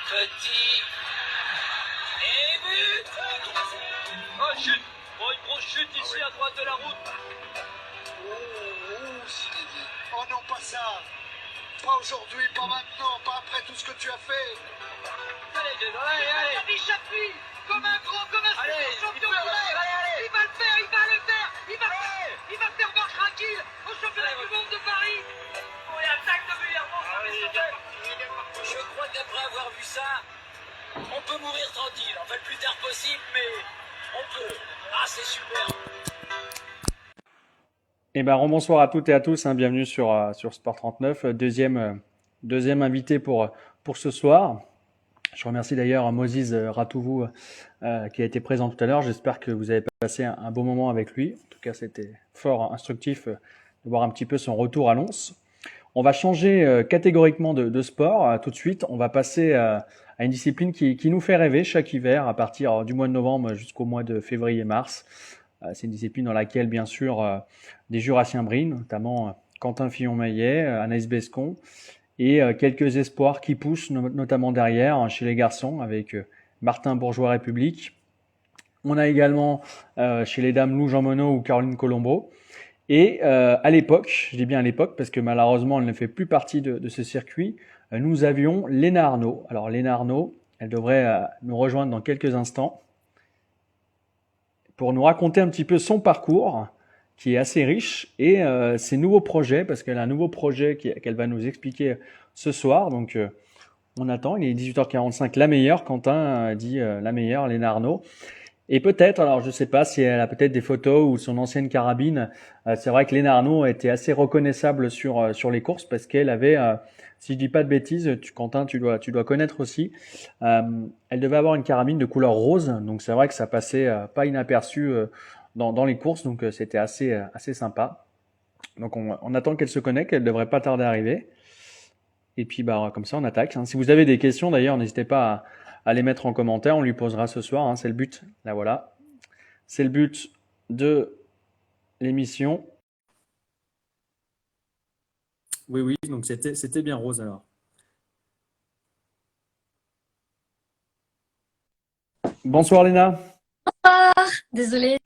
Petit. Et but. Oh, chute. Oh, une grosse chute ici à droite de la route. Oh, Zinedine. Oh non, pas ça. Pas aujourd'hui, pas maintenant, pas après tout ce que tu as fait. Allez, Jason, allez. Il s'appuie comme un grand, comme un Allez, champion il peut, du monde. allez. Il va le faire, il va faire voir tranquille au championnat du monde de Paris. Oh, et attaque de Villermoz, ça fait sauter. Je crois qu'après avoir vu ça, on peut mourir tranquille. Enfin, le plus tard possible, mais on peut. Ah, c'est super. Eh ben, bonsoir à toutes et à tous, hein, bienvenue sur Sport 39, deuxième invité pour ce soir. Je remercie d'ailleurs Moses Ratouvou qui a été présent tout à l'heure. J'espère que vous avez passé un beau moment avec lui. En tout cas, c'était fort instructif de voir un petit peu son retour à Lens. On va changer catégoriquement de sport tout de suite. On va passer à une discipline qui nous fait rêver chaque hiver à partir du mois de novembre jusqu'au mois de février-mars. C'est une discipline dans laquelle, bien sûr, des Jurassiens brillent, notamment Quentin Fillon-Maillet, Anaïs Bescon, et quelques espoirs qui poussent, notamment derrière, chez les garçons, avec Martin Bourgeois-République. On a également chez les dames Lou Jean Monod ou Caroline Colombo. Et à l'époque, je dis bien à l'époque, parce que malheureusement, elle ne fait plus partie de ce circuit, nous avions Léna Arnaud. Alors Léna Arnaud, elle devrait nous rejoindre dans quelques instants pour nous raconter un petit peu son parcours, qui est assez riche, et ses nouveaux projets, parce qu'elle a un nouveau projet qu'elle va nous expliquer ce soir. Donc on attend, il est 18h45, la meilleure, Quentin dit la meilleure, Léna Arnaud. Et peut-être, alors je sais pas si elle a peut-être des photos ou son ancienne carabine, c'est vrai que Léna Arnaud était assez reconnaissable sur les courses, parce qu'elle avait, si je dis pas de bêtises, Quentin, tu dois connaître aussi, elle devait avoir une carabine de couleur rose, donc c'est vrai que ça passait pas inaperçu dans les courses, donc c'était assez sympa. Donc on attend qu'elle se connecte, elle devrait pas tarder à arriver. Et puis bah comme ça on attaque. Si vous avez des questions d'ailleurs, n'hésitez pas à les mettre en commentaire, on lui posera ce soir, c'est le but. Là voilà, c'est le but de l'émission. Oui, donc c'était bien rose alors. Bonsoir Léna. Désolée,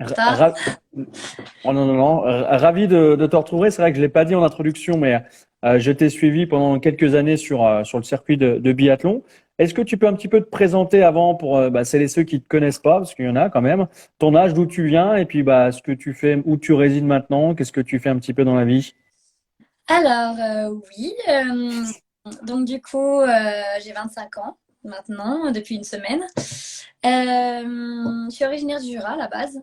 Oh non. Ravi de te retrouver. C'est vrai que je l'ai pas dit en introduction, mais je t'ai suivi pendant quelques années sur le circuit de biathlon. Est-ce que tu peux un petit peu te présenter avant pour celles et ceux qui te connaissent pas, parce qu'il y en a quand même, ton âge, d'où tu viens, et puis ce que tu fais, où tu résides maintenant, qu'est-ce que tu fais un petit peu dans la vie? Alors, oui. Donc, du coup, j'ai 25 ans maintenant, depuis une semaine. Je suis originaire du Jura à la base.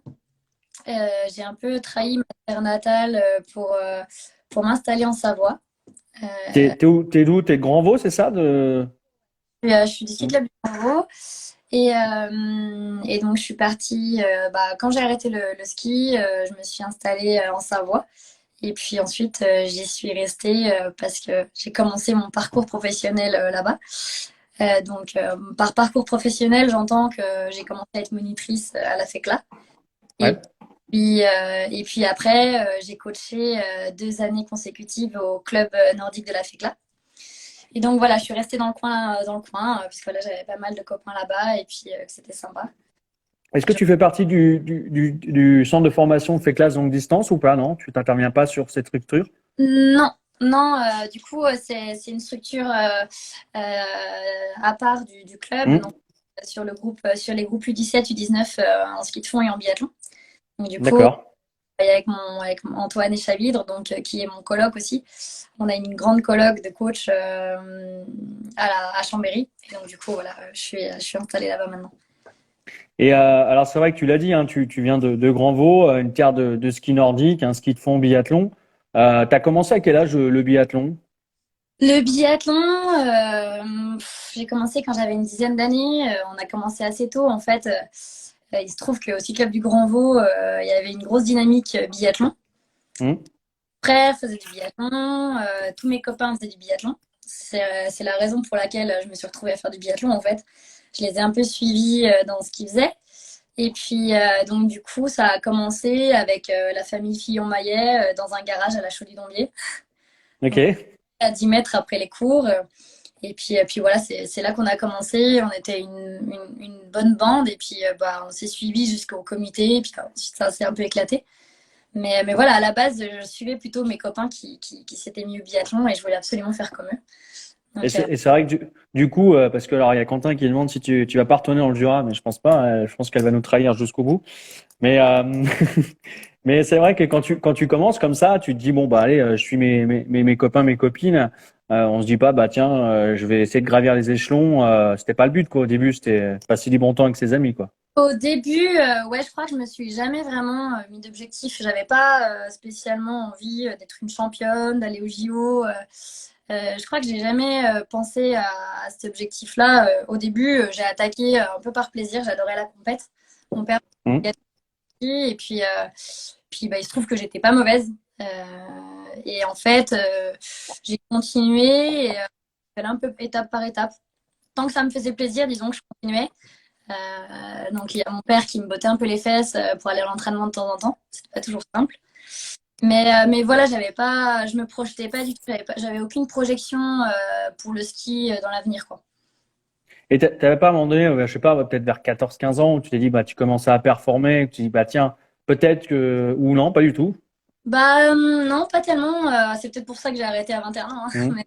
J'ai un peu trahi ma terre natale pour m'installer en Savoie. T'es où? T'es d'où? T'es de Grandvaux, c'est ça Je suis du ski club du Congo. Et donc, je suis partie. Quand j'ai arrêté le ski, je me suis installée en Savoie. Et puis ensuite, j'y suis restée parce que j'ai commencé mon parcours professionnel là-bas. Par parcours professionnel, j'entends que j'ai commencé à être monitrice à la FECLA. Ouais. Et puis après, j'ai coaché 2 années consécutives au club nordique de la FECLA. Et donc voilà, je suis restée dans le coin, puisque voilà, j'avais pas mal de copains là-bas et puis que c'était sympa. Est-ce que tu fais partie du centre de formation fait classe longue distance ou pas? Non, tu t'interviens pas sur cette structure? Non, du coup, c'est une structure à part du club, donc sur les groupes U17, U19 en ski de fond et en biathlon. Donc, du coup, D'accord. avec Antoine et Chavidre, donc qui est mon coloc aussi. On a une grande coloc de coach à Chambéry. Et donc du coup, voilà, je suis installée là-bas maintenant. Et alors c'est vrai que tu l'as dit, tu viens de Grandvaux, une terre de ski nordique, un ski de fond biathlon. T'as commencé à quel âge le biathlon? Le biathlon, j'ai commencé quand j'avais une dizaine d'années. On a commencé assez tôt en fait. Il se trouve qu'au ski club du Grand-Vaux, il y avait une grosse dynamique biathlon. Mon frère faisait du biathlon, tous mes copains faisaient du biathlon. C'est la raison pour laquelle je me suis retrouvée à faire du biathlon en fait. Je les ai un peu suivis dans ce qu'ils faisaient. Et puis, donc, du coup, ça a commencé avec la famille Fillon-Maillet dans un garage à la Chaux-du-Dombier. Ok. Donc, à 10 mètres après les cours. Et puis voilà, c'est là qu'on a commencé. On était une bonne bande et puis on s'est suivi jusqu'au comité. Et puis ensuite, ça s'est un peu éclaté. Mais voilà, à la base, je suivais plutôt mes copains qui s'étaient mis au biathlon et je voulais absolument faire comme eux. Et Donc, c'est vrai que du coup, parce que alors il y a Quentin qui demande si tu vas pas retourner dans le Jura, mais je pense pas. Je pense qu'elle va nous trahir jusqu'au bout. Mais mais c'est vrai que quand tu commences comme ça, tu te dis bon bah allez, je suis mes copains, mes copines. On se dit pas bah tiens, je vais essayer de gravir les échelons. C'était pas le but quoi. Au début, c'était passer du bon temps avec ses amis quoi. au début, ouais, je crois que je me suis jamais vraiment mis d'objectif. J'avais pas spécialement envie d'être une championne, d'aller au JO. Je crois que j'ai jamais pensé à cet objectif-là. Au début, j'ai attaqué un peu par plaisir. J'adorais la compète. Mon père Mmh. et puis il se trouve que j'étais pas mauvaise. Et en fait, j'ai continué et un peu étape par étape. Tant que ça me faisait plaisir, disons que je continuais. Donc il y a mon père qui me bottait un peu les fesses pour aller à l'entraînement de temps en temps. C'était pas toujours simple. Mais voilà, je me projetais pas du tout. J'avais aucune projection pour le ski dans l'avenir, quoi. Et t'avais pas à un moment donné, je sais pas, peut-être vers 14-15 ans, où tu t'es dit bah tu commençais à performer, que tu dis bah tiens, peut-être que ou non, pas du tout. Non, pas tellement. C'est peut-être pour ça que j'ai arrêté à 21 ans, hein. Mmh.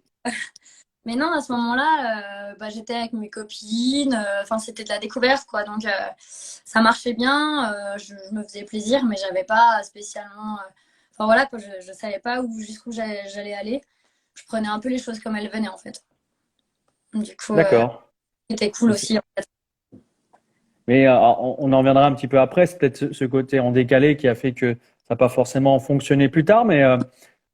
Mais non, à ce moment-là, j'étais avec mes copines. Enfin, c'était de la découverte, quoi. Donc, ça marchait bien. Je me faisais plaisir, mais j'avais pas spécialement. Enfin voilà, quoi. Je savais pas jusqu'où j'allais aller. Je prenais un peu les choses comme elles venaient, en fait. Du coup, D'accord. c'était cool aussi, en fait. Mais on en reviendra un petit peu après. C'est peut-être ce côté en décalé qui a fait que ça n'a pas forcément fonctionné plus tard. Mais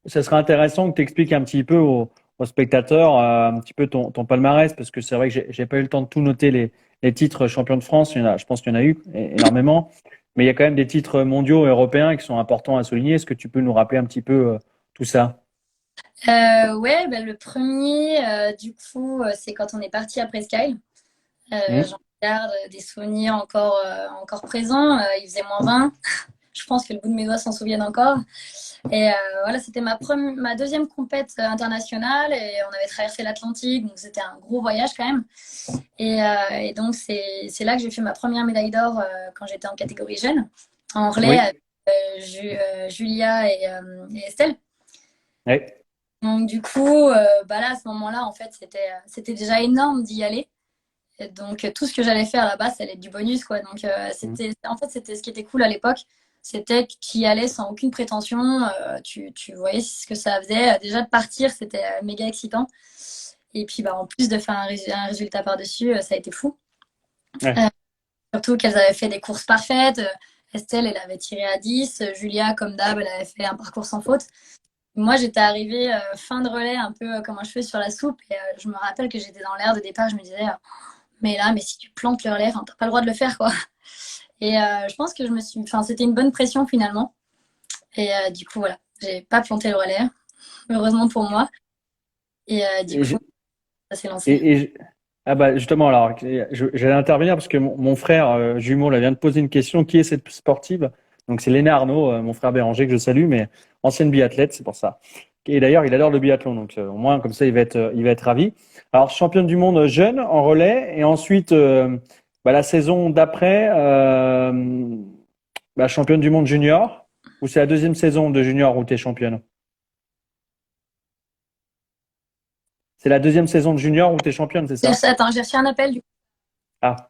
ça serait intéressant que tu expliques un petit peu aux spectateurs un petit peu ton palmarès, parce que c'est vrai que j'ai pas eu le temps de tout noter les titres champions de France. Je pense qu'il y en a eu énormément. Mais il y a quand même des titres mondiaux et européens qui sont importants à souligner. Est-ce que tu peux nous rappeler un petit peu tout ça? Ouais, le premier, du coup, c'est quand on est parti à Presqu'île. Mmh. J'en garde des souvenirs encore présents. Il faisait -20. Je pense que le bout de mes doigts s'en souviennent encore. Et voilà, c'était ma deuxième compète internationale et on avait traversé l'Atlantique, donc c'était un gros voyage quand même. Et donc c'est là que j'ai fait ma première médaille d'or quand j'étais en catégorie jeune, en relais Oui. avec Julia et Estelle. Oui. Donc du coup, là à ce moment-là, en fait, c'était déjà énorme d'y aller. Et donc tout ce que j'allais faire là-bas, ça allait être du bonus, quoi. Donc c'était ce qui était cool à l'époque, c'était que tu y allais sans aucune prétention. Tu voyais ce que ça faisait. Déjà de partir, c'était méga excitant. Et puis en plus de faire un résultat par-dessus, ça a été fou. Ouais. Surtout qu'elles avaient fait des courses parfaites. Estelle, elle avait tiré à 10. Julia, comme d'hab, elle avait fait un parcours sans faute. Moi, j'étais arrivée fin de relais, un peu comme un cheveu sur la soupe. Et je me rappelle que j'étais dans l'air de départ. Je me disais, mais si tu plantes le relais, t'as pas le droit de le faire, quoi. Et je pense que c'était une bonne pression finalement. Et du coup, voilà, j'ai pas planté le relais, heureusement pour moi. Et du coup, ça s'est lancé. Ah bah justement, alors j'allais intervenir parce que mon frère jumeau là, vient de poser une question. Qui est cette sportive? Donc c'est Léna Arnaud, mon frère Béranger, que je salue, mais ancienne biathlète, c'est pour ça. Et d'ailleurs, il adore le biathlon, donc au moins comme ça, il va être ravi. Alors championne du monde jeune en relais, et ensuite la saison d'après, championne du monde junior, ou c'est la deuxième saison de junior où tu es championne? C'est la deuxième saison de junior où tu es championne, c'est ça? Attends, j'ai reçu un appel du coup. Ah,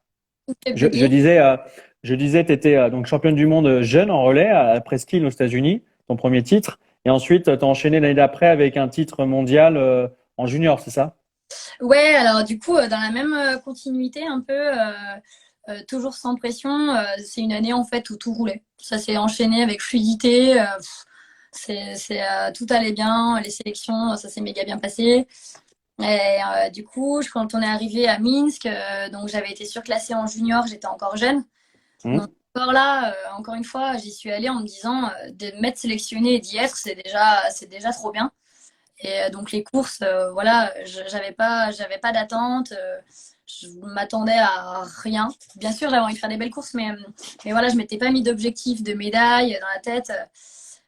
J'ai je bugué. disais, tu étais donc championne du monde jeune en relais à Presqu'île aux États-Unis, ton premier titre. Et ensuite, tu as enchaîné l'année d'après avec un titre mondial en junior, c'est ça? Ouais, alors du coup, dans la même continuité, un peu, toujours sans pression, c'est une année en fait où tout roulait. Ça s'est enchaîné avec fluidité. Tout allait bien. Les sélections, ça s'est méga bien passé. Et du coup, quand on est arrivé à Minsk, donc j'avais été surclassée en junior, j'étais encore jeune. Mmh. Donc encore là, encore une fois, j'y suis allée en me disant de m'être sélectionnée et d'y être, c'est déjà trop bien. Et donc les courses, voilà, j'avais pas d'attente, je m'attendais à rien. Bien sûr, j'avais envie de faire des belles courses, mais voilà, je m'étais pas mis d'objectif de médaille dans la tête.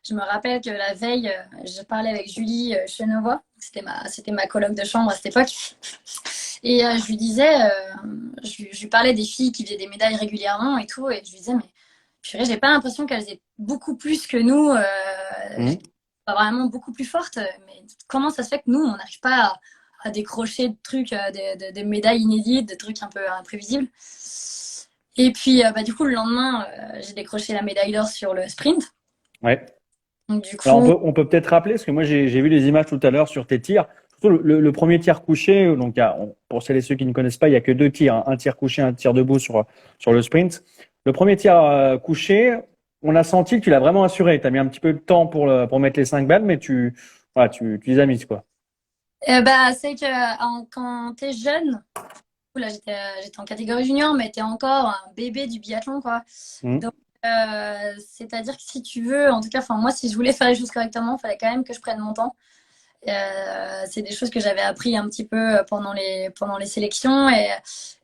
Je me rappelle que la veille, je parlais avec Julie Chenova, C'était ma coloc de chambre à cette époque. Et je lui disais, je lui parlais des filles qui faisaient des médailles régulièrement et tout, et je lui disais, mais purée, j'ai pas l'impression qu'elles aient beaucoup plus que nous, Mhm. pas vraiment beaucoup plus fortes, mais comment ça se fait que nous, on n'arrive pas à décrocher de trucs, des médailles inédites, de trucs un peu imprévisibles. Et puis, du coup, le lendemain, j'ai décroché la médaille d'or sur le sprint. Ouais. Donc, du Alors coup, on peut peut-être rappeler, parce que moi j'ai vu les images tout à l'heure sur tes tirs. Surtout le premier tir couché, donc pour celles et ceux qui ne connaissent pas, il y a que deux tirs, hein, un tir couché, un tir debout sur le sprint. Le premier tir couché, on a senti que tu l'as vraiment assuré. Tu as mis un petit peu de temps pour mettre les 5 balles, mais voilà, tu les as mises, quoi. c'est que quand t'es jeune, là, j'étais en catégorie junior, mais t'es encore un bébé du biathlon, quoi. Mhm. Donc, c'est-à-dire que si tu veux, en tout cas, enfin, moi, si je voulais faire les choses correctement, il fallait quand même que je prenne mon temps. C'est des choses que j'avais appris un petit peu pendant les sélections.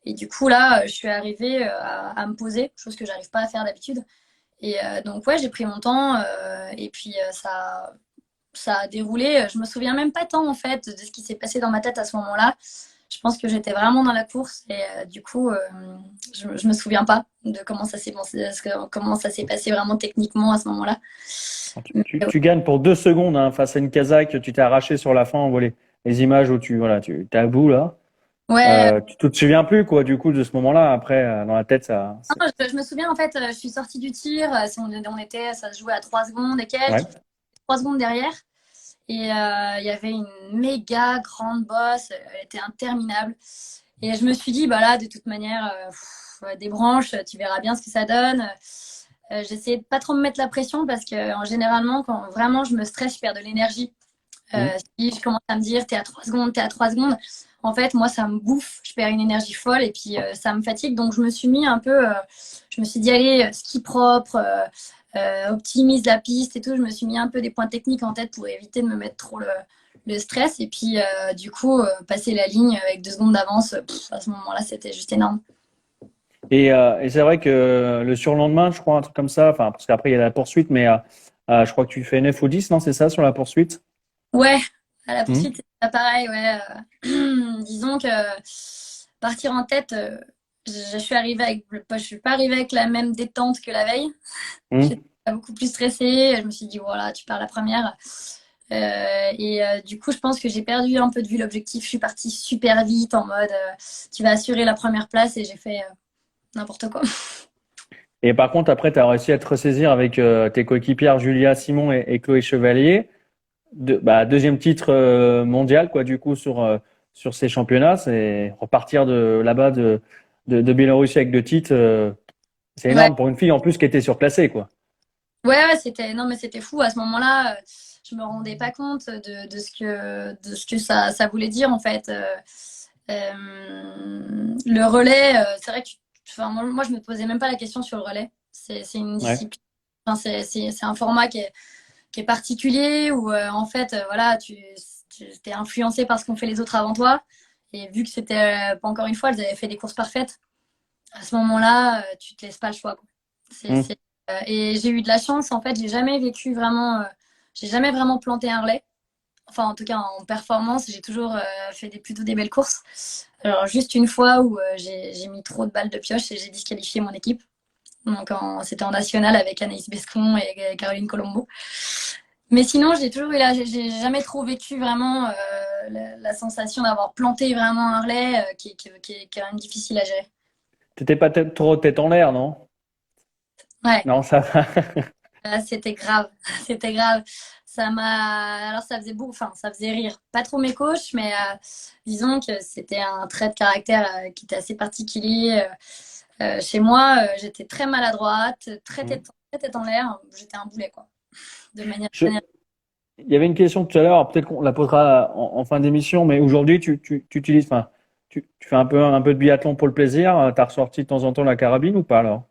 Et du coup, là, je suis arrivée à me poser, chose que j'arrive pas à faire d'habitude. Et donc, ouais, j'ai pris mon temps. Et puis, ça a déroulé. Je me souviens même pas tant, en fait, de ce qui s'est passé dans ma tête à ce moment-là. Je pense que j'étais vraiment dans la course et du coup, je me souviens pas de comment ça s'est passé, comment ça s'est passé vraiment techniquement à ce moment-là. Mais, Tu gagnes pour 2 secondes, hein, face à une Kazakh, tu t'es arraché sur la fin. On voit les images où tu es à bout, là. ouais, Tu te souviens plus, quoi, du coup, de ce moment-là. Après, dans la tête, ça. non, je me souviens en fait, je suis sortie du tir, ça se jouait à 3 secondes et Ouais. quelques, 3 secondes derrière. Et il y avait une méga grande bosse, elle était interminable. Et je me suis dit, bah là, de toute manière, des branches, tu verras bien ce que ça donne. J'essayais de pas trop me mettre la pression parce que généralement, quand vraiment je me stresse, je perds de l'énergie. Mhm. Si je commence à me dire, t'es à 3 secondes, t'es à 3 secondes, en fait, moi, ça me bouffe, je perds une énergie folle et puis ça me fatigue. Donc, je me suis mis un peu, je me suis dit, allez, ski propre, optimise la piste et tout. Je me suis mis un peu des points techniques en tête pour éviter de me mettre trop le stress. Et puis, du coup, passer la ligne avec 2 secondes d'avance, à ce moment-là, c'était juste énorme. Et c'est vrai que le surlendemain, je crois, un truc comme ça, enfin, parce qu'après, il y a la poursuite, mais je crois que tu fais 9 ou 10, non, c'est ça, sur la poursuite? Ouais, à la Mhm. poursuite, c'est pas pareil, ouais. Disons que partir en tête, je suis pas arrivée avec la même détente que la veille. J'étais Mhm. beaucoup plus stressée. Je me suis dit, voilà, tu pars la première. Du coup, je pense que j'ai perdu un peu de vue l'objectif. Je suis partie super vite en mode, tu vas assurer la première place et j'ai fait n'importe quoi. Et par contre, après, tu as réussi à te ressaisir avec tes coéquipières Julia Simon et Chloé Chevalier. Deuxième titre mondial, quoi, du coup, sur ces championnats. C'est repartir de là-bas de Biélorussie avec 2 titres. C'est Ouais, énorme pour une fille en plus qui était surclassée, quoi. ouais, non, mais c'était fou. À ce moment-là, je me rendais pas compte de ce que ça voulait dire, en fait. Le relais, c'est vrai que enfin, moi, je me posais même pas la question sur le relais. C'est une Ouais. discipline, enfin, c'est un format qui est particulier où, en fait, voilà, tu es influencé par ce qu'ont fait les autres avant toi. Et vu que c'était, encore une fois, elles avaient fait des courses parfaites, à ce moment-là, tu te laisses pas le choix, quoi. Mm. Et j'ai eu de la chance, en fait, j'ai jamais vraiment planté un relais. Enfin, en tout cas, en performance, j'ai toujours fait plutôt des belles courses. Alors, juste une fois où j'ai mis trop de balles de pioche et j'ai disqualifié mon équipe. Donc, c'était en national avec Anaïs Bescon et Caroline Colombo. Mais sinon, j'ai jamais trop vécu vraiment la sensation d'avoir planté vraiment un relais qui est quand même difficile à gérer. T'étais pas trop tête en l'air, non? Ouais, Non, ça va. c'était grave, c'était grave. Alors ça faisait enfin, ça faisait rire. Pas trop mes coachs, mais disons que c'était un trait de caractère qui était assez particulier. Chez moi, j'étais très maladroite, Mm. très tête en l'air. J'étais un boulet, quoi, de manière Je- générale. Il y avait une question tout à l'heure, peut-être qu'on la posera en fin d'émission, mais aujourd'hui, tu utilises, enfin, tu fais un peu de biathlon pour le plaisir. T'as ressorti de temps en temps la carabine ou pas alors?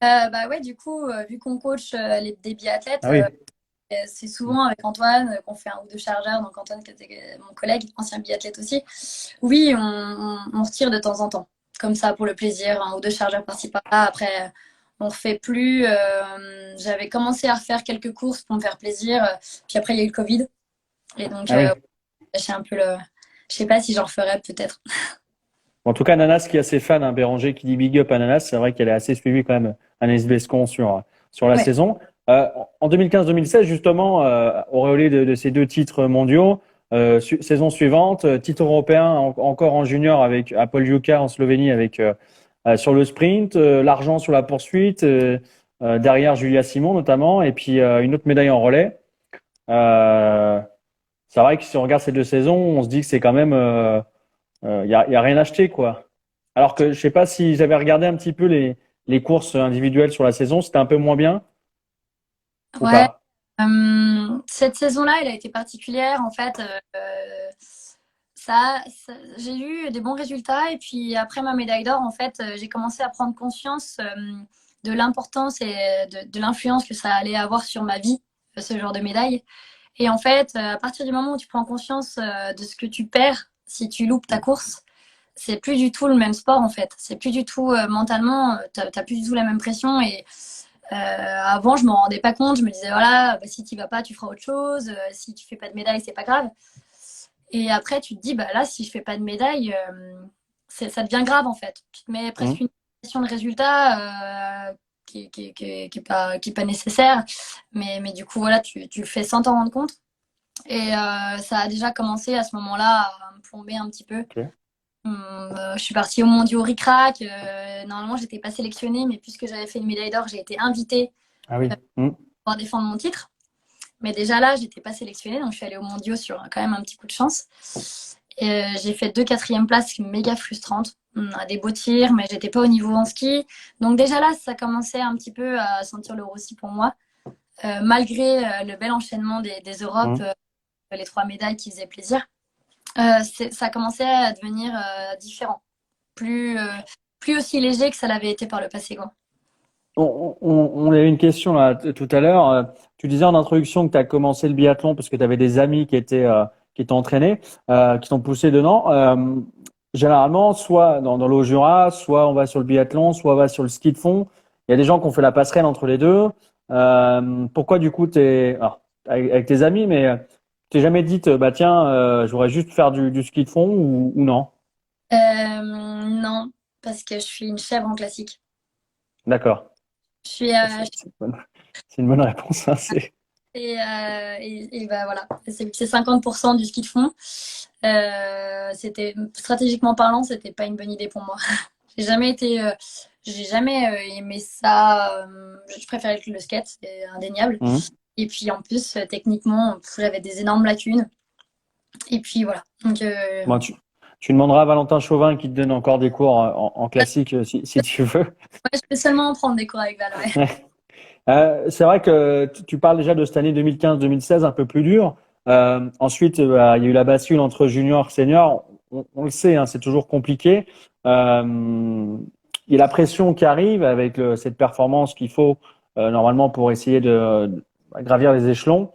Ouais, du coup, vu qu'on coach des biathlètes, Ah oui. c'est souvent avec Antoine qu'on fait un ou deux chargeurs. Donc Antoine, qui était mon collègue, ancien biathlète aussi. Oui, on se tire de temps en temps, comme ça pour le plaisir, un ou deux chargeurs par-ci par-là. Après, on refait plus. J'avais commencé à refaire quelques courses pour me faire plaisir. Puis après, il y a eu le Covid. Et donc, Ah oui. lâché un peu le. Je sais pas si j'en referais peut-être. En tout cas, Nanas qui est assez fan, hein, Béranger qui dit big up à Nanas, c'est vrai qu'elle est assez suivie quand même, Anaïs Bescon sur la Ouais. saison. En 2015-2016, justement, auréolée de ces deux titres mondiaux, saison suivante, titre européen encore en junior avec à Poljúka en Slovénie avec sur le sprint, l'argent sur la poursuite, derrière Julia Simon notamment, et puis une autre médaille en relais. Euh, c'est vrai que si on regarde ces deux saisons, on se dit que c'est quand même y a rien acheté, quoi. Alors que je sais pas si j'avais regardé un petit peu les courses individuelles sur la saison, c'était un peu moins bien ou Ouais. pas? Cette saison-là, elle a été particulière. En fait, j'ai eu des bons résultats. Et puis après ma médaille d'or, en fait, j'ai commencé à prendre conscience de l'importance et de l'influence que ça allait avoir sur ma vie, ce genre de médaille. Et en fait, à partir du moment où tu prends conscience de ce que tu perds si tu loupes ta course, c'est plus du tout le même sport en fait. C'est plus du tout mentalement, t'as plus du tout la même pression. Et avant, je m'en rendais pas compte. Je me disais voilà, bah, si tu vas pas, tu feras autre chose. Si tu fais pas de médaille, c'est pas grave. Et après, tu te dis bah là, si je fais pas de médaille, ça devient grave en fait. Tu te mets presque une pression de résultat qui est pas nécessaire. Mais du coup, voilà, tu le fais sans t'en rendre compte. Et ça a déjà commencé à ce moment-là à me plomber un petit peu. Ok. Je suis partie au mondiaux Ric-Rac. Normalement, j'étais pas sélectionnée, mais puisque j'avais fait une médaille d'or, j'ai été invitée Ah oui. pour défendre mon titre. Mais déjà là, j'étais pas sélectionnée, donc je suis allée aux mondiaux sur quand même un petit coup de chance. Et j'ai fait 2 quatrièmes places méga frustrantes. À des beaux tirs, mais j'étais pas au niveau en ski. Donc déjà là, ça commençait un petit peu à sentir le roussi pour moi. Malgré le bel enchaînement des Europes, les 3 médailles qui faisaient plaisir, ça commençait à devenir différent. Plus aussi léger que ça l'avait été par le passé, quoi. On a eu une question là tout à l'heure. Tu disais en introduction que tu as commencé le biathlon parce que tu avais des amis qui étaient entraînés, qui t'ont poussé dedans. Généralement, soit dans l'eau Jura, soit on va sur le biathlon, soit on va sur le ski de fond. Il y a des gens qui ont fait la passerelle entre les deux. Pourquoi du coup alors, avec tes amis, mais t'es jamais dit bah tiens, je voudrais juste faire du ski de fond ou non? Non, parce que je suis une chèvre en classique. D'accord. Je suis, C'est une bonne réponse, hein, et bah voilà, c'est 50% du ski de fond. C'était stratégiquement parlant, c'était pas une bonne idée pour moi. J'ai jamais été, j'ai jamais aimé ça. Je préférais le skate, c'est indéniable. Et puis en plus, techniquement, j'avais des énormes lacunes. Et puis voilà. Donc, Bon, tu demanderas à Valentin Chauvin qui te donne encore des cours en classique si tu veux. ouais, je peux seulement en prendre des cours avec Val. Ouais. C'est vrai que tu parles déjà de cette année 2015-2016 un peu plus dure. Ensuite, il y a eu la bascule entre junior et senior. On le sait, hein, c'est toujours compliqué. Il y a la pression qui arrive avec cette performance qu'il faut normalement pour essayer de gravir les échelons.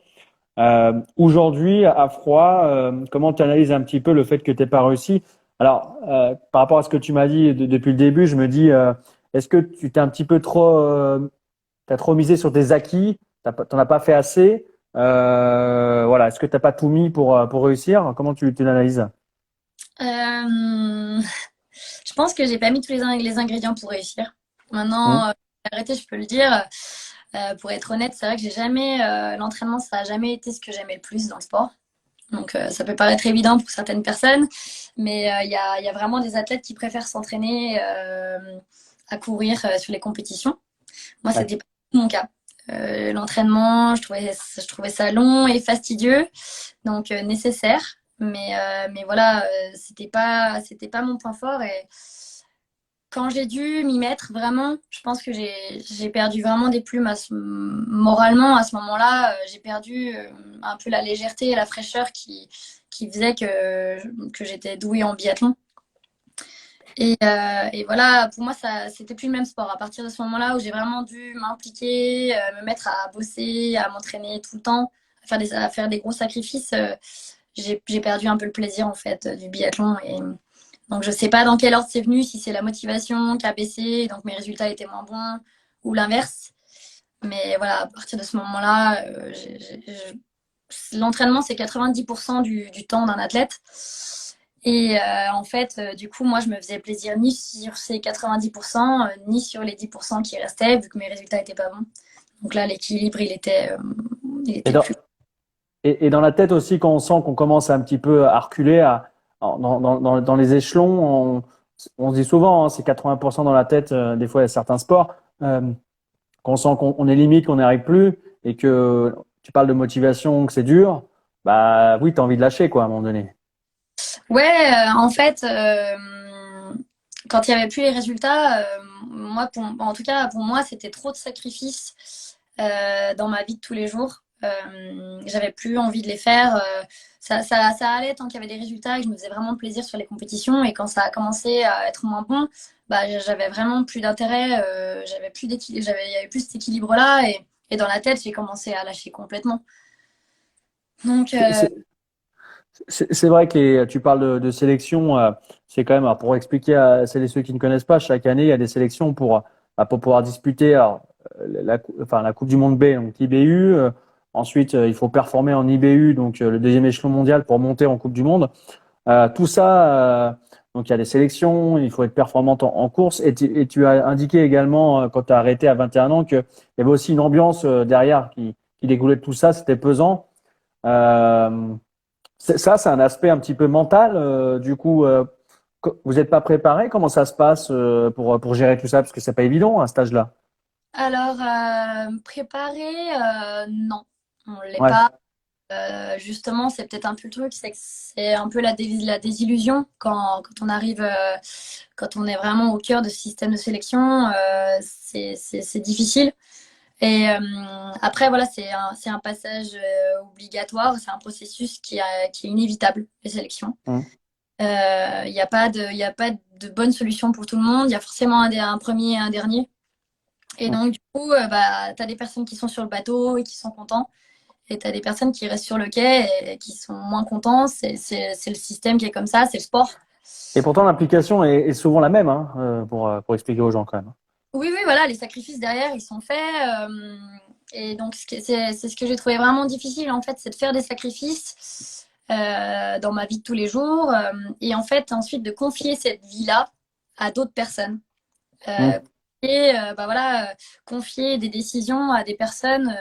Aujourd'hui, à froid, comment tu analyses un petit peu le fait que tu n'aies pas réussi? Alors, par rapport à ce que tu m'as dit depuis le début, je me dis, est-ce que tu t'es un petit peu t'as trop misé sur tes acquis, t'en as pas fait assez. Voilà, est-ce que t'as pas tout mis pour réussir? Comment tu l'analyses? Je pense que j'ai pas mis tous les ingrédients pour réussir. Maintenant, arrêter, je peux le dire. Pour être honnête, c'est vrai que j'ai jamais l'entraînement, ça a jamais été ce que j'aimais le plus dans le sport. Donc ça peut paraître évident pour certaines personnes, mais il y a vraiment des athlètes qui préfèrent s'entraîner à courir sur les compétitions. Moi, c'était pas mon cas. L'entraînement, je trouvais ça long et fastidieux, donc nécessaire, mais voilà, c'était pas mon point fort. Et quand j'ai dû m'y mettre vraiment, je pense que j'ai perdu vraiment des plumes moralement à ce moment-là. J'ai perdu un peu la légèreté et la fraîcheur qui faisait que j'étais douée en biathlon. Et voilà, pour moi, c'était plus le même sport. À partir de ce moment-là où j'ai vraiment dû m'impliquer, me mettre à bosser, à m'entraîner tout le temps, à faire des gros sacrifices, j'ai perdu un peu le plaisir en fait du biathlon. Et donc je sais pas dans quel ordre c'est venu, si c'est la motivation qui a baissé, donc mes résultats étaient moins bons, ou l'inverse. Mais voilà, à partir de ce moment-là, l'entraînement, c'est 90% du temps d'un athlète. Et en fait, du coup, moi, je me faisais plaisir ni sur ces 90%, ni sur les 10% qui restaient, vu que mes résultats étaient pas bons. Donc là, l'équilibre, il Et était dans, plus. et dans la tête aussi, quand on sent qu'on commence un petit peu à reculer dans les échelons, on se dit souvent, hein, c'est 80% dans la tête, des fois, il y a certains sports, qu'on sent qu'on est limite, qu'on n'y arrive plus, et que tu parles de motivation, que c'est dur, bah oui, tu as envie de lâcher, quoi, à un moment donné. Ouais, en fait, quand il y avait plus les résultats, en tout cas, pour moi, c'était trop de sacrifices dans ma vie de tous les jours. J'avais plus envie de les faire. Ça allait tant qu'il y avait des résultats et que je me faisais vraiment plaisir sur les compétitions. Et quand ça a commencé à être moins bon, bah, j'avais vraiment plus d'intérêt. J'avais plus d'équilibre, il y avait plus cet équilibre-là. Et dans la tête, j'ai commencé à lâcher complètement. Donc, C'est c'est- c'est vrai que tu parles de sélection, c'est quand même, alors, pour expliquer à celles et ceux qui ne connaissent pas, chaque année, il y a des sélections pour pouvoir disputer alors, la Coupe du Monde B, donc IBU. Ensuite, il faut performer en IBU, donc le deuxième échelon mondial pour monter en Coupe du Monde. Tout ça, donc il y a des sélections, il faut être performante en course. Et tu as indiqué également, quand tu as arrêté à 21 ans, qu'il y avait aussi une ambiance derrière qui découlait de tout ça, c'était pesant. Euh, Ça, c'est un aspect un petit peu mental. Du coup, vous n'êtes pas préparé? Comment ça se passe pour gérer tout ça? Parce que c'est pas évident à cet âge-là. alors, préparer, non, on l'est Ouais. pas. Justement, c'est peut-être un peu le truc, c'est que c'est un peu la désillusion quand on arrive, quand on est vraiment au cœur de ce système de sélection, c'est difficile. Et après, voilà, c'est un passage obligatoire, c'est un processus qui est inévitable, les sélections. Mmh. Il y a pas de bonne solution pour tout le monde, il y a forcément un premier et un dernier. Et Mmh. donc, du coup, bah, tu as des personnes qui sont sur le bateau et qui sont contents. Et tu as des personnes qui restent sur le quai et qui sont moins contents. C'est le système qui est comme ça, c'est le sport. Et pourtant, l'implication est souvent la même, hein, pour expliquer aux gens quand même. Oui, oui, voilà, les sacrifices derrière, ils sont faits. Et donc, c'est ce que j'ai trouvé vraiment difficile, en fait, c'est de faire des sacrifices dans ma vie de tous les jours. Et en fait, ensuite, de confier cette vie-là à d'autres personnes. Mmh. Et bah voilà, confier des décisions à des personnes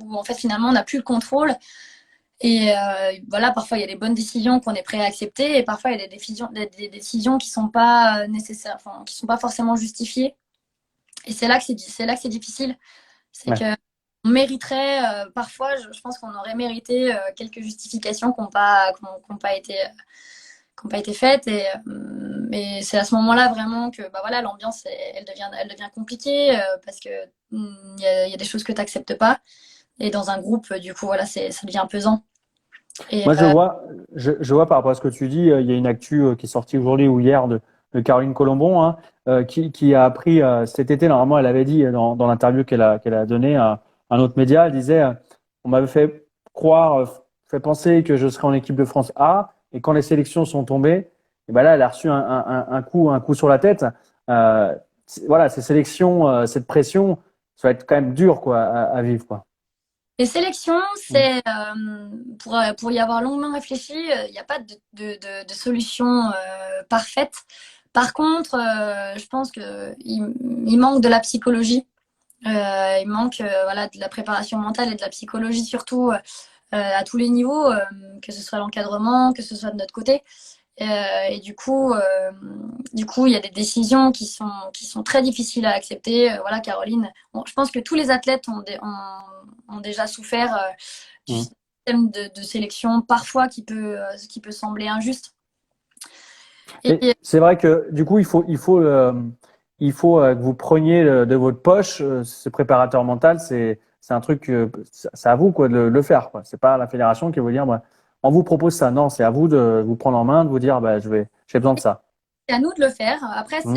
où en fait finalement on n'a plus le contrôle. Et voilà, parfois il y a des bonnes décisions qu'on est prêt à accepter et parfois il y a des décisions qui sont pas nécessaires, enfin, qui sont pas forcément justifiées. Et c'est là que c'est difficile. C'est Ouais. que on mériterait, parfois, je pense qu'on aurait mérité quelques justifications qui n'ont pas été qui n'ont pas été faites. Et c'est à ce moment-là vraiment que bah voilà, l'ambiance, elle devient compliquée parce que y a des choses que tu n'acceptes pas. Et dans un groupe, du coup, voilà, ça devient pesant. Et Moi, je vois par rapport à ce que tu dis, il y a une actu qui est sortie aujourd'hui ou hier de Caroline Colombon, hein, qui a appris cet été, normalement, elle avait dit dans l'interview qu'elle a donnée à un autre média, elle disait, on m'avait fait croire, fait penser que je serais en équipe de France A, et quand les sélections sont tombées, et ben là, elle a reçu un coup sur la tête. Voilà, ces sélections, cette pression, ça va être quand même dur, quoi, à vivre, quoi. les sélections, Mm. c'est pour y avoir longuement réfléchi, il n'y a pas de solution parfaite. Par contre, je pense il manque de la psychologie. Il manque voilà, de la préparation mentale et de la psychologie surtout à tous les niveaux, que ce soit l'encadrement, que ce soit de notre côté. Et du coup, il y a des décisions qui sont très difficiles à accepter. Voilà, Caroline, bon, je pense que tous les athlètes ont déjà souffert du Mm. système de sélection, parfois qui peut sembler injuste. Et Et c'est vrai que du coup, il faut que vous preniez de votre poche ce préparateur mental. C'est un truc, c'est à vous quoi de le faire quoi. C'est pas la fédération qui va vous dire, bah, on vous propose ça. Non, c'est à vous de vous prendre en main, de vous dire, bah, j'ai besoin de ça. c'est à nous de le faire. Après, Mm.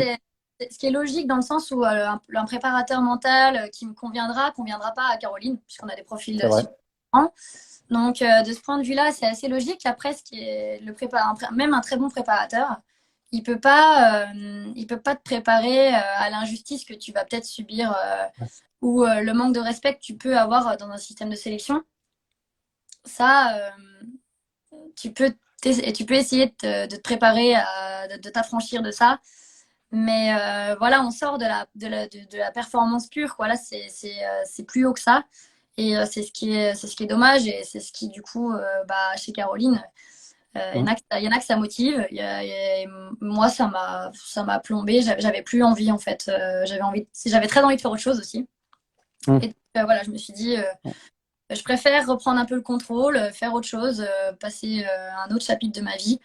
c'est ce qui est logique dans le sens où un préparateur mental qui me conviendra pas à Caroline, puisqu'on a des profils C'est vrai. différents. Donc, de ce point de vue-là, c'est assez logique. Après, ce qui est même un très bon préparateur, il peut pas te préparer à l'injustice que tu vas peut-être subir ou le manque de respect que tu peux avoir dans un système de sélection. ça, tu peux essayer de te préparer, de t'affranchir de ça. Mais voilà, on sort de la performance pure, quoi. Là, c'est plus haut que ça. Et c'est ce qui est dommage. Et c'est ce qui, du coup, chez Caroline, Mmh. il y en a que ça motive. Moi, ça m'a plombé. J'avais plus envie, en fait. J'avais très envie de faire autre chose aussi. Mmh. Et donc, voilà, je me suis dit, je préfère reprendre un peu le contrôle, faire autre chose, passer un autre chapitre de ma vie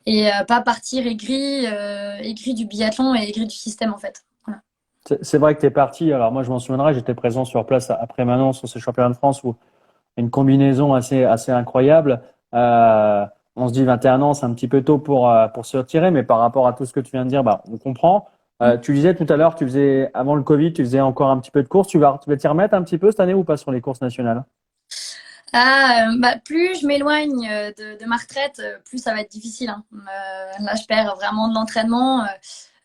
et pas partir aigri du biathlon et aigri du système, en fait. Voilà. C'est vrai que tu es parti. Alors moi, je m'en souviendrai, j'étais présent sur place après Manon sur ces championnats de France où une combinaison assez incroyable. Euh, on se dit 21 ans, c'est un petit peu tôt pour se retirer, mais par rapport à tout ce que tu viens de dire, bah, on comprend. Tu disais tout à l'heure, tu faisais avant le Covid, tu faisais encore un petit peu de courses. Tu vas t'y remettre un petit peu cette année ou pas sur les courses nationales? Plus je m'éloigne de ma retraite, plus ça va être difficile, hein. Là, je perds vraiment de l'entraînement.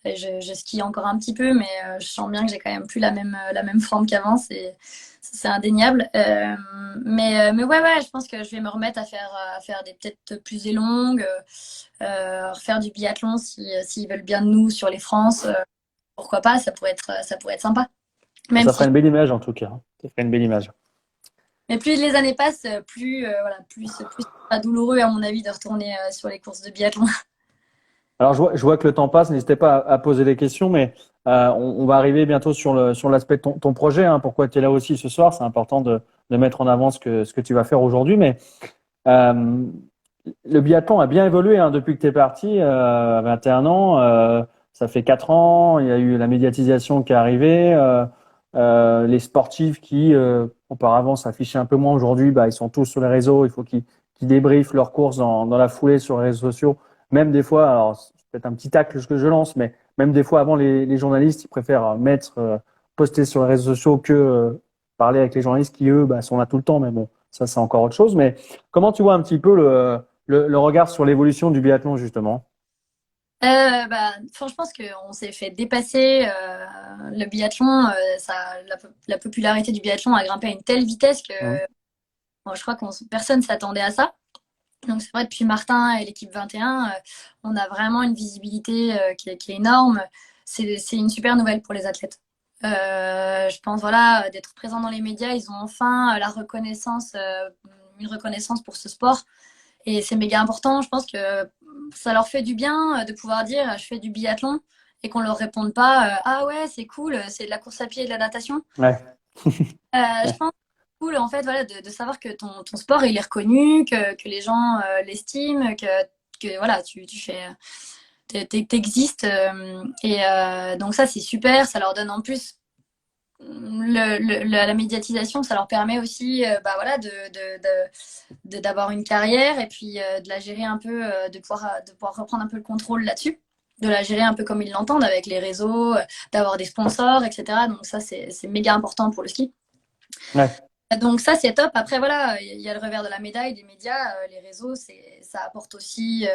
Et je skie encore un petit peu, mais je sens bien que j'ai quand même plus la même forme qu'avant. C'est indéniable. Mais ouais, je pense que je vais me remettre à faire des peut-être plus et longues, refaire du biathlon s'ils veulent bien de nous sur les France. Pourquoi pas, ça pourrait être sympa. Même Ça si ferait une belle image en tout cas, hein. Ça ferait une belle image. Mais plus les années passent, plus c'est pas douloureux, à mon avis, de retourner sur les courses de biathlon. Alors, je vois que le temps passe. N'hésitez pas à poser des questions, mais on va arriver bientôt sur l'aspect de ton projet, hein, pourquoi tu es là aussi ce soir. C'est important de mettre en avant ce que tu vas faire aujourd'hui. Mais euh, le biathlon a bien évolué hein, depuis que tu es parti, à 21 ans. Ça fait 4 ans. Il y a eu la médiatisation qui est arrivée. Les sportifs qui, auparavant, s'affichaient un peu moins aujourd'hui, bah, ils sont tous sur les réseaux. Il faut qu'ils débriefent leurs courses dans la foulée sur les réseaux sociaux. Même des fois, alors c'est peut-être un petit tacle ce que je lance, mais même des fois avant les journalistes, ils préfèrent poster sur les réseaux sociaux que parler avec les journalistes qui eux bah, sont là tout le temps. Mais bon, ça c'est encore autre chose. Mais comment tu vois un petit peu le regard sur l'évolution du biathlon justement? Franchement, je pense qu'on s'est fait dépasser. Le biathlon, la popularité du biathlon a grimpé à une telle vitesse que Hum. bon, je crois que personne s'attendait à ça. Donc c'est vrai, depuis Martin et l'équipe 21, on a vraiment une visibilité qui est énorme. C'est une super nouvelle pour les athlètes. Je pense voilà, d'être présent dans les médias, ils ont enfin une reconnaissance pour ce sport. Et c'est méga important. Je pense que ça leur fait du bien de pouvoir dire je fais du biathlon et qu'on leur réponde pas ah ouais, c'est cool, c'est de la course à pied et de la natation. Ouais. Je pense que c'est cool en fait voilà, de savoir que ton sport il est reconnu, que les gens l'estiment, que voilà, tu fais. T'existes donc ça c'est super, ça leur donne en plus la médiatisation, ça leur permet aussi voilà, d'avoir une carrière et puis de la gérer un peu, de pouvoir reprendre un peu le contrôle là-dessus, de la gérer un peu comme ils l'entendent avec les réseaux, d'avoir des sponsors, etc. Donc ça, c'est méga important pour le ski. Ouais. Donc ça, c'est top. Après, voilà, il y a le revers de la médaille des médias, les réseaux, ça apporte aussi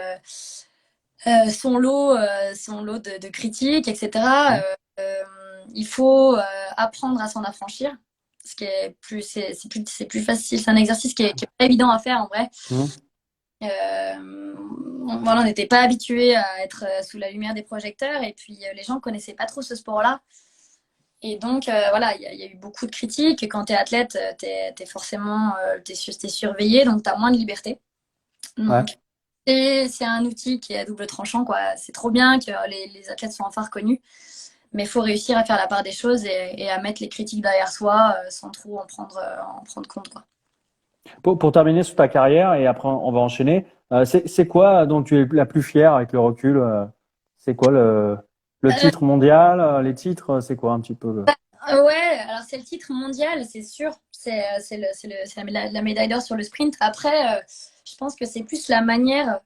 son lot de critiques, etc. Il faut apprendre à s'en affranchir, ce qui est c'est plus facile. C'est un exercice qui est pas évident à faire en vrai. Hum. Voilà, on n'était pas habitué à être sous la lumière des projecteurs et puis les gens connaissaient pas trop ce sport-là. Et donc voilà, il y a eu beaucoup de critiques. Et quand tu es athlète, t'es forcément t'es surveillé, donc tu as moins de liberté. Ouais. Donc, c'est un outil qui est à double tranchant, quoi. C'est trop bien que les athlètes soient enfin reconnus, mais il faut réussir à faire la part des choses et à mettre les critiques derrière soi sans trop en prendre compte, quoi. Pour terminer sur ta carrière et après on va enchaîner, c'est quoi dont tu es la plus fière avec le recul? C'est quoi le Euh, titre mondial? Les titres, c'est quoi un petit peu ouais, alors c'est le titre mondial, c'est sûr. C'est la médaille d'or sur le sprint. Après, je pense que c'est plus la manière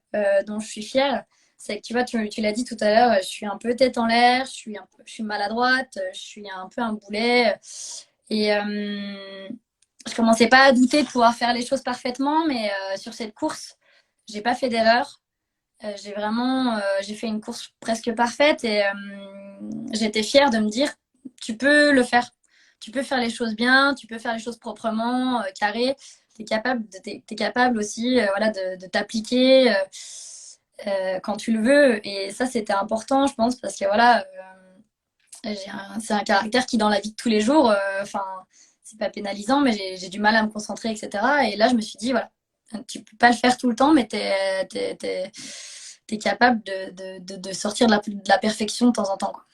dont je suis fière. C'est que tu vois, tu l'as dit tout à l'heure, je suis un peu tête en l'air, je suis maladroite, je suis un peu un boulet. Et je commençais pas à douter de pouvoir faire les choses parfaitement, mais sur cette course, j'ai pas fait d'erreur. J'ai fait une course presque parfaite et j'étais fière de me dire, tu peux le faire. Tu peux faire les choses bien, tu peux faire les choses proprement, carré. t'es capable aussi voilà, de t'appliquer quand tu le veux. Et ça, c'était important, je pense, parce que voilà, c'est un caractère qui, dans la vie de tous les jours, enfin, c'est pas pénalisant, mais j'ai du mal à me concentrer, etc. Et là, je me suis dit, voilà, tu peux pas le faire tout le temps, mais t'es capable de sortir de la perfection de temps en temps, quoi.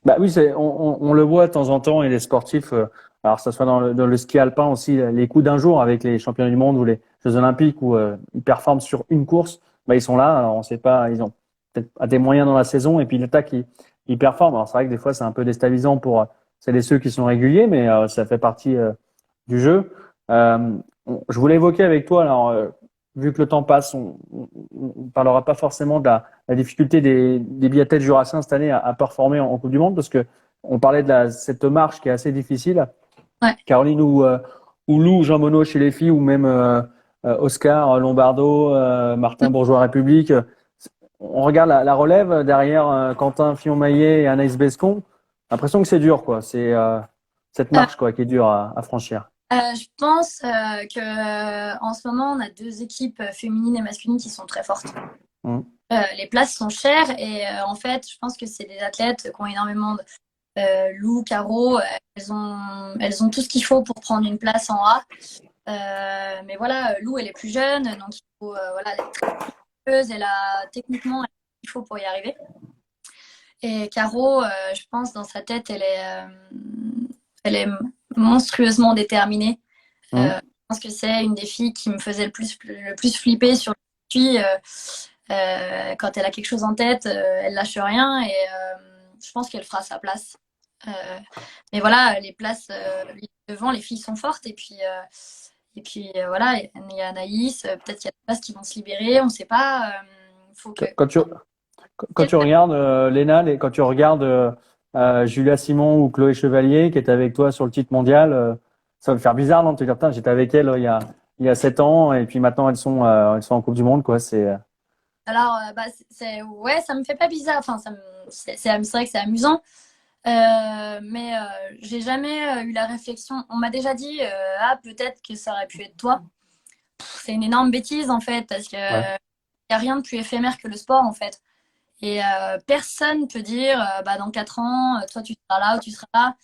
Bah oui, on le voit de temps en temps et les sportifs, alors que ce soit dans le ski alpin aussi, les coups d'un jour avec les championnats du monde ou les Jeux olympiques où ils performent sur une course, bah ils sont là, alors on sait pas, ils ont peut-être pas des moyens dans la saison et puis l'attaque ils performent. Alors c'est vrai que des fois c'est un peu déstabilisant pour celles et ceux qui sont réguliers, mais ça fait partie du jeu. Je voulais évoquer avec toi, alors vu que le temps passe, on parlera pas forcément de la difficulté des biathlètes jurassiens cette année à performer en Coupe du Monde, parce que on parlait de cette marche qui est assez difficile. Ouais. Caroline ou Lou, Jean Monod chez les filles, ou même Oscar Lombardo, Martin Bourgeois République. On regarde la relève derrière Quentin Fillon-Maillet et Anaïs Bescon. L'impression que c'est dur, quoi. C'est cette marche, quoi, qui est dure à franchir. Je pense que en ce moment, on a deux équipes féminines et masculines qui sont très fortes. Les places sont chères et en fait, je pense que c'est des athlètes qui ont énormément de Lou, Caro, elles ont tout ce qu'il faut pour prendre une place en A. Mais voilà, Lou, elle est plus jeune, donc il faut voilà, elle est très ambitieuse, elle a techniquement ce qu'il faut pour y arriver. Et Caro, je pense, dans sa tête, elle est monstrueusement déterminée. Je pense que c'est une des filles qui me faisait le plus flipper sur le circuit. Quand elle a quelque chose en tête, elle lâche rien et je pense qu'elle fera sa place. Mais voilà, les places devant, les filles sont fortes et puis voilà, il y a Anaïs, peut-être qu'il y a des places qui vont se libérer, on ne sait pas. Faut que... Quand tu regardes Léna, quand tu regardes Julia Simon ou Chloé Chevalier qui est avec toi sur le titre mondial, ça va me faire bizarre, non, de te dire, putain, j'étais avec elles il y a 7 ans et puis maintenant elles sont en Coupe du Monde, quoi. Alors, ouais, ça me fait pas bizarre. Enfin, c'est vrai que c'est amusant. Mais j'ai jamais eu la réflexion. On m'a déjà dit, ah, peut-être que ça aurait pu être toi. C'est une énorme bêtise, en fait, parce que y a rien de plus éphémère que le sport, en fait. Et personne peut dire, bah, dans 4 ans, toi, tu seras là ou tu seras là.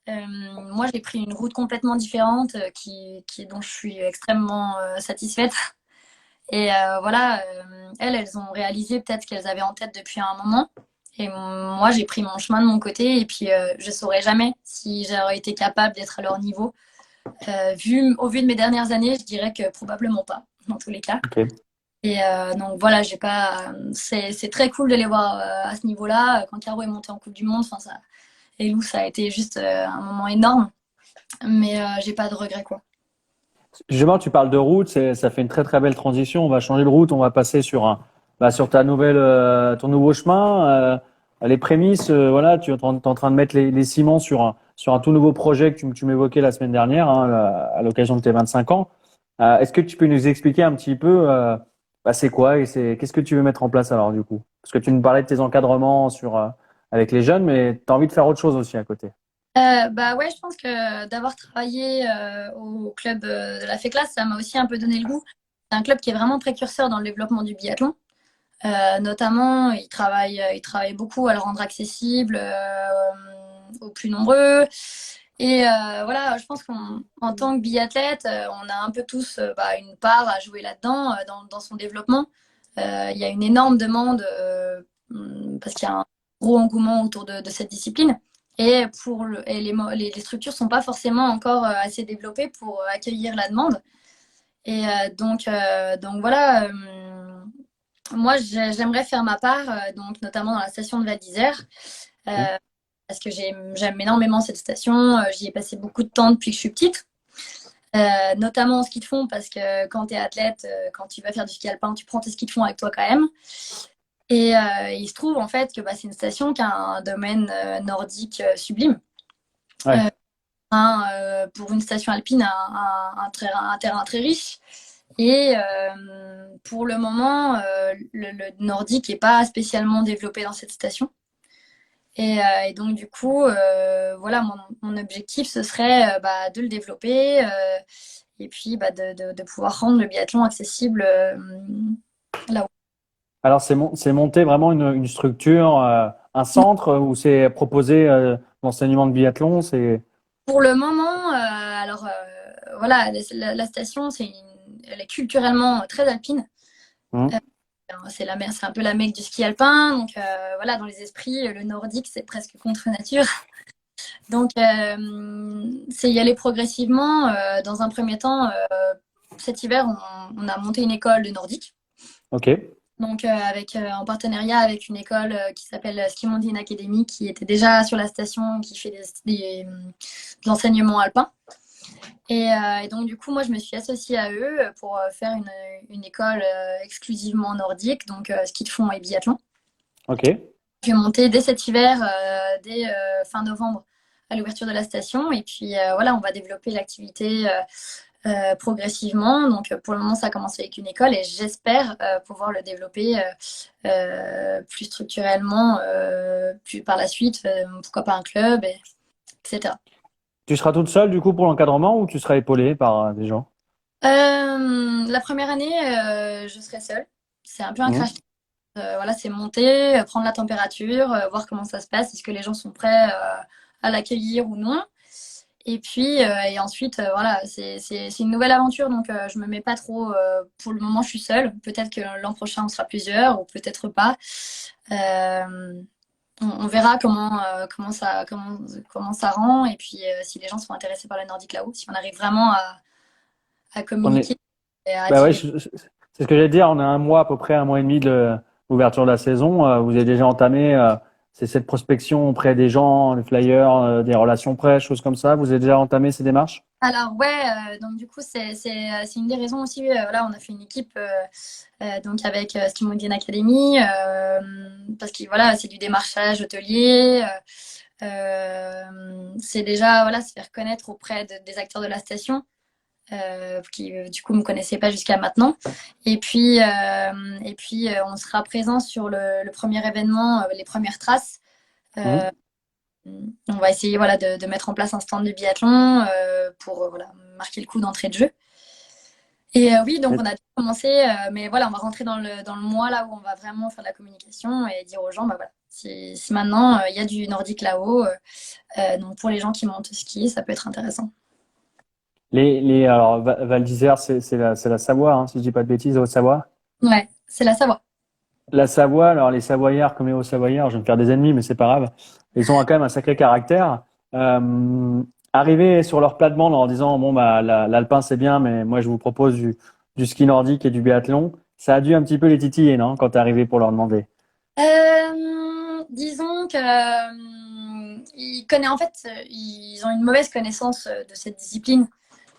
Moi, j'ai pris une route complètement différente dont je suis extrêmement satisfaite. Et voilà, elles ont réalisé peut-être ce qu'elles avaient en tête depuis un moment. Et moi, j'ai pris mon chemin de mon côté. Et puis, je ne saurais jamais si j'aurais été capable d'être à leur niveau. Au vu de mes dernières années, je dirais que probablement pas, dans tous les cas. Okay. Et donc voilà, c'est très cool de les voir à ce niveau-là. Quand Caro est montée en Coupe du Monde, et Lou, ça a été juste un moment énorme. Mais j'ai pas de regrets, quoi. Justement, tu parles de route, ça fait une très très belle transition. On va changer de route, on va passer sur ton nouveau chemin. Les prémices, voilà, tu es en train de mettre les ciments sur un tout nouveau projet que tu m'évoquais la semaine dernière, à l'occasion de tes 25 ans. Est-ce que tu peux nous expliquer un petit peu, c'est quoi et qu'est-ce que tu veux mettre en place alors du coup? Parce que tu nous parlais de tes encadrements avec les jeunes, mais tu as envie de faire autre chose aussi à côté. Bah ouais, je pense que d'avoir travaillé au club de la FECLAS, ça m'a aussi un peu donné le goût. C'est un club qui est vraiment précurseur dans le développement du biathlon. Notamment, il travaille beaucoup à le rendre accessible aux plus nombreux. Et voilà, je pense qu'en tant que biathlète, on a un peu tous une part à jouer là-dedans, dans son développement. Il y a une énorme demande parce qu'il y a un gros engouement autour de cette discipline. Et les structures ne sont pas forcément encore assez développées pour accueillir la demande. Et donc voilà, moi j'aimerais faire ma part, donc notamment dans la station de Val d'Isère, parce que j'aime énormément cette station. J'y ai passé beaucoup de temps depuis que je suis petite, notamment en ski de fond, parce que quand tu es athlète, quand tu vas faire du ski alpin, tu prends tes skis de fond avec toi quand même. Et il se trouve en fait que c'est une station qui a un domaine nordique sublime. Ouais. Pour une station alpine, un terrain très riche. Et pour le moment, le nordique n'est pas spécialement développé dans cette station. Et donc du coup, voilà, mon objectif, ce serait de le développer et puis de pouvoir rendre le biathlon accessible là où. Alors, c'est monter vraiment une structure, un centre où c'est proposé l'enseignement de biathlon. Pour le moment, voilà, la station, elle est culturellement très alpine. Hum, C'est un peu la mecque du ski alpin. Donc voilà, dans les esprits, le nordique, c'est presque contre nature. Donc c'est y aller progressivement. Dans un premier temps, cet hiver, on a monté une école de nordique. ok. Donc en partenariat avec une école qui s'appelle Ski Mountain Academy, qui était déjà sur la station, qui fait de l'enseignement alpin. Et donc, du coup, moi, je me suis associée à eux pour faire une école exclusivement nordique, donc ski de fond et biathlon. Ok. Je vais monter dès cet hiver, dès fin novembre, à l'ouverture de la station. Et puis, voilà, on va développer l'activité progressivement. Donc, pour le moment, ça a commencé avec une école et j'espère pouvoir le développer plus structurellement, plus par la suite, pourquoi pas un club, etc. Tu seras toute seule du coup pour l'encadrement ou tu seras épaulée par des gens? La première année, je serai seule. C'est un peu un Hum, crash test. Voilà, c'est monter, prendre la température, voir comment ça se passe, est-ce que les gens sont prêts à l'accueillir ou non. Et puis, et ensuite, voilà, c'est une nouvelle aventure, donc je me mets pas trop. Pour le moment, je suis seule. Peut-être que l'an prochain, on sera plusieurs, ou peut-être pas. Euh, on verra comment ça rend, et puis si les gens sont intéressés par le nordique là-haut, si on arrive vraiment à On est, communiquer et à bah ouais, attirer. c'est ce que j'allais dire. On a un mois à peu près, un mois et demi de l'ouverture de la saison. Vous avez déjà entamé cette prospection auprès des gens, les flyers, des relations presse, choses comme ça. Vous avez déjà entamé ces démarches? Alors ouais, donc du coup c'est une des raisons aussi. Voilà, on a fait une équipe donc avec Ski Mountain Academy parce que voilà, c'est du démarchage hôtelier. C'est déjà voilà, se faire connaître auprès des acteurs de la station qui du coup me connaissaient pas jusqu'à maintenant. Et puis on sera présent sur le premier événement, les premières traces. Euh, Hum, on va essayer voilà, de mettre en place un stand de biathlon pour voilà, marquer le coup d'entrée de jeu. Et oui, donc on a commencé, mais voilà, on va rentrer dans le mois là où on va vraiment faire de la communication et dire aux gens, bah voilà, si maintenant il y a du nordique là-haut, donc pour les gens qui montent skier, ça peut être intéressant. alors Val d'Isère, c'est la Savoie, hein, si je dis pas de bêtises, Haute-Savoie. Ouais, c'est la Savoie. La Savoie, alors les Savoyards comme les Hauts-Savoyards, je vais me faire des ennemis, mais c'est pas grave. Ils ont quand même un sacré caractère. Arriver sur leur plate-bande en disant bon bah l'alpin c'est bien, mais moi je vous propose du ski nordique et du biathlon, ça a dû un petit peu les titiller, non, quand t'es arrivé pour leur demander. Disons que en fait, ils ont une mauvaise connaissance de cette discipline.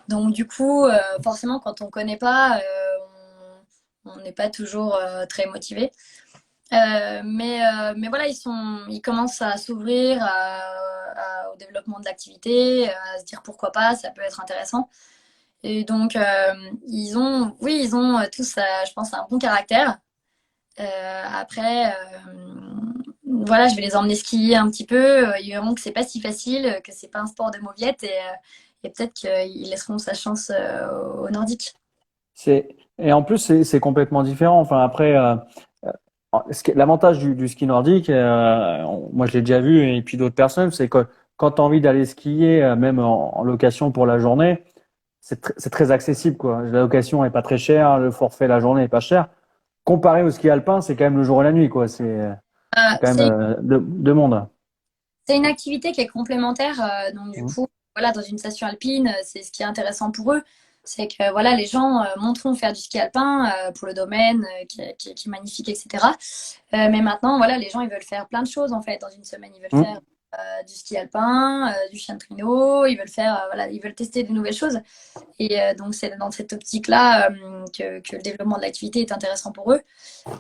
Donc du coup, forcément, quand on connaît pas, on n'est pas toujours très motivé. Mais voilà, ils commencent à s'ouvrir au développement de l'activité, à se dire pourquoi pas, ça peut être intéressant. Et donc, ils ont tous, je pense, un bon caractère. Après, voilà, je vais les emmener skier un petit peu. Ils verront que c'est pas si facile, que c'est pas un sport de mauviette et peut-être qu'ils laisseront sa chance au nordique. Et en plus c'est complètement différent. Enfin après, l'avantage du ski nordique, moi je l'ai déjà vu et puis d'autres personnes, c'est que quand tu as envie d'aller skier, même en location pour la journée, c'est très accessible quoi. La location est pas très chère, le forfait la journée est pas cher. Comparé au ski alpin, c'est quand même le jour et la nuit quoi. C'est quand même C'est deux mondes. C'est une activité qui est complémentaire. Donc, du Mhm. coup, voilà, dans une station alpine, c'est ce qui est intéressant pour eux. C'est que voilà, les gens monteront faire du ski alpin pour le domaine qui est magnifique, etc. Mais maintenant, voilà, les gens, ils veulent faire plein de choses en fait. Dans une semaine, ils veulent faire Mhm. du ski alpin, du chien de traîneau, ils veulent faire, voilà, ils veulent tester de nouvelles choses. Et donc, c'est dans cette optique-là que le développement de l'activité est intéressant pour eux.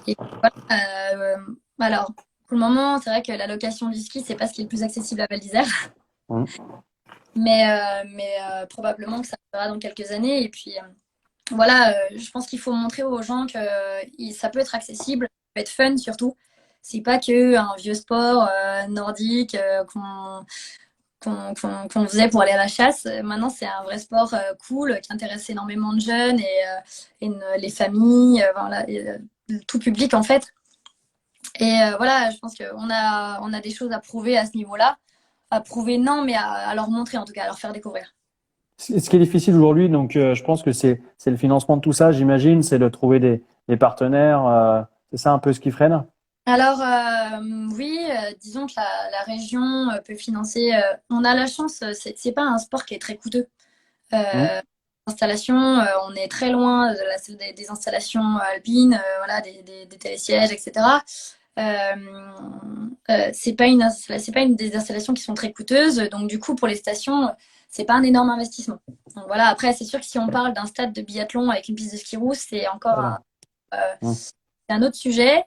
Et voilà, alors, pour le moment, c'est vrai que la location du ski, c'est pas ce qui est le plus accessible à Val d'Isère, Mhm. mais probablement que ça sera dans quelques années. Et puis, voilà, je pense qu'il faut montrer aux gens que ça peut être accessible, ça peut être fun surtout. C'est pas que un vieux sport nordique qu'on faisait pour aller à la chasse. Maintenant, c'est un vrai sport cool qui intéresse énormément de jeunes les familles, voilà, tout public en fait. Et voilà, je pense qu'on a des choses à prouver à ce niveau-là. À prouver, non, mais à leur montrer en tout cas, à leur faire découvrir. Ce qui est difficile aujourd'hui, donc je pense que c'est le financement de tout ça, j'imagine, c'est de trouver des partenaires. C'est ça un peu ce qui freine? Alors, oui, disons que la région peut financer. On a la chance, c'est pas un sport qui est très coûteux. Mmh. Installation, on est très loin des installations alpines, voilà, des télésièges, etc. C'est pas une des installations qui sont très coûteuses, donc du coup pour les stations, c'est pas un énorme investissement. Donc voilà, après c'est sûr que si on parle d'un stade de biathlon avec une piste de ski rouge, c'est encore Voilà. Mmh. c'est un autre sujet.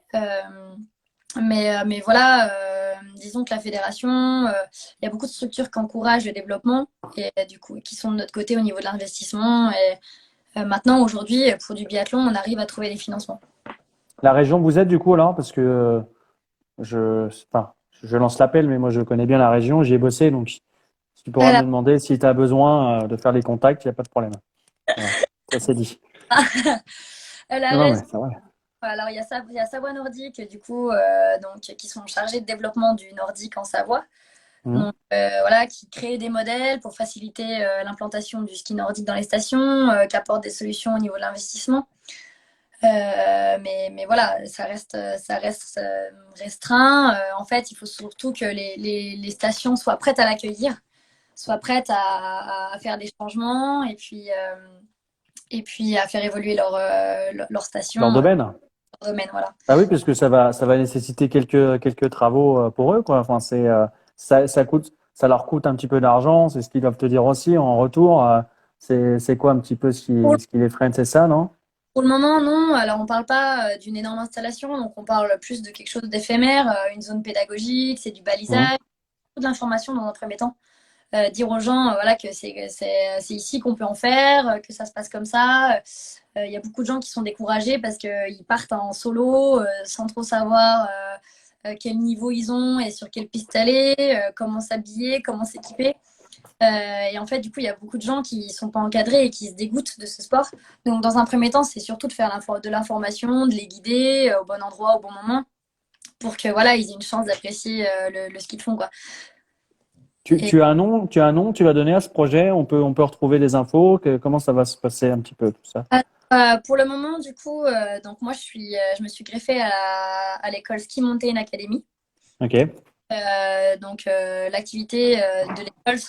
Mais voilà, disons que la fédération, il y a beaucoup de structures qui encouragent le développement et du coup qui sont de notre côté au niveau de l'investissement. Et maintenant, aujourd'hui, pour du biathlon, on arrive à trouver des financements. La région, vous êtes du coup là, parce que enfin, je lance l'appel, mais moi je connais bien la région, j'y ai bossé, donc tu pourras Alors, me demander si tu as besoin de faire les contacts, il n'y a pas de problème. Voilà. Ça c'est dit. la Non, région, mais c'est vrai. alors il y a Savoie Nordique, du coup, donc, qui sont chargés de développement du nordique en Savoie. Mmh. Donc, voilà, qui créent des modèles pour faciliter l'implantation du ski nordique dans les stations, qui apportent des solutions au niveau de l'investissement. Mais voilà, ça reste restreint. En fait, il faut surtout que les stations soient prêtes à l'accueillir, soient prêtes à faire des changements et puis à faire évoluer leur station, Leur domaine? leur domaine, voilà. Ah oui, parce que ça va nécessiter quelques travaux pour eux, quoi. Enfin, ça leur coûte un petit peu d'argent, c'est ce qu'ils doivent te dire aussi en retour. C'est quoi un petit peu ce qui les freine, c'est ça, non? Pour le moment, non. Alors, on parle pas d'une énorme installation, donc on parle plus de quelque chose d'éphémère, une zone pédagogique, c'est du Mmh. balisage, de l'information dans un premier temps. Dire aux gens voilà, que c'est ici qu'on peut en faire, que ça se passe comme ça. Il y a beaucoup de gens qui sont découragés parce qu'ils partent en solo sans trop savoir quel niveau ils ont et sur quelle piste aller, comment s'habiller, comment s'équiper. Et en fait, du coup, il y a beaucoup de gens qui ne sont pas encadrés et qui se dégoûtent de ce sport. Donc, dans un premier temps, c'est surtout de faire de l'information, de les guider au bon endroit, au bon moment, pour que voilà, ils aient une chance d'apprécier le ski de fond, quoi. Et, Tu as un nom, tu vas donner à ce projet. On peut retrouver des infos. Comment ça va se passer un petit peu tout ça? pour le moment, du coup, donc moi, je me suis greffée à l'école Ski Mountain Academy. Ok. Donc, l'activité de l'école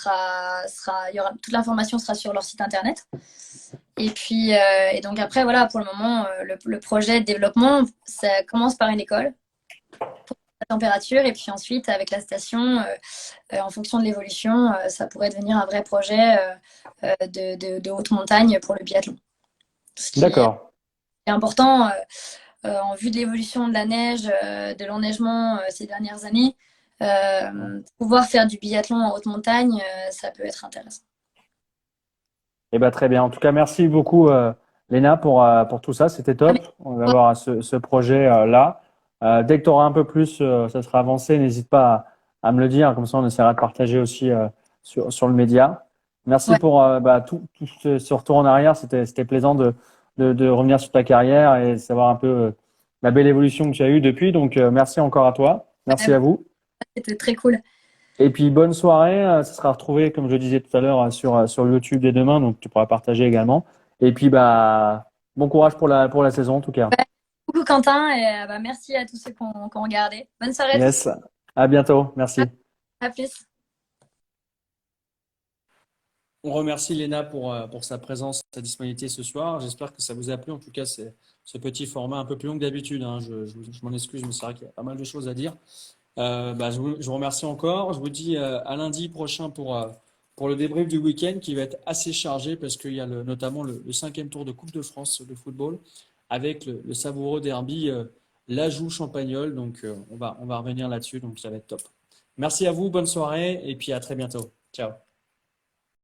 toute l'information sera sur leur site internet. Et puis, et donc après, voilà, pour le moment, le projet de développement, ça commence par une école pour la température, et puis ensuite, avec la station, en fonction de l'évolution, ça pourrait devenir un vrai projet de haute montagne pour le biathlon. Ce qui D'accord. est important en vue de l'évolution de la neige, de l'enneigement ces dernières années. Pouvoir faire du biathlon en haute montagne, ça peut être intéressant. Eh ben, très bien. En tout cas, merci beaucoup, Léna, pour tout ça. C'était top. On va avoir ce projet là. Dès que tu auras un peu plus, ça sera avancé, n'hésite pas à me le dire. Comme ça, on essaiera de partager aussi sur le média. Merci Ouais. pour tout ce retour en arrière. C'était plaisant de revenir sur ta carrière et savoir un peu la belle évolution que tu as eue depuis. Donc, merci encore à toi. Merci à vous. C'était très cool. Et puis, bonne soirée. Ça sera retrouvé, comme je disais tout à l'heure, sur YouTube dès demain. Donc, tu pourras partager également. Et puis, bon courage pour la saison, en tout cas. Beaucoup Quentin et merci à tous ceux qui ont regardé. Bonne soirée à tous. Yes. À bientôt. Merci. À plus. On remercie Léna pour sa présence, sa disponibilité ce soir. J'espère que ça vous a plu. En tout cas, c'est ce petit format un peu plus long que d'habitude, hein. Je m'en excuse, mais c'est vrai qu'il y a pas mal de choses à dire. Je vous remercie encore. Je vous dis à lundi prochain pour le débrief du week-end qui va être assez chargé parce qu'il y a notamment le 5e tour de Coupe de France de football avec le savoureux derby Lajoux-Champagnole. Donc, on va revenir là-dessus. Donc, ça va être top. Merci à vous. Bonne soirée et puis à très bientôt. Ciao.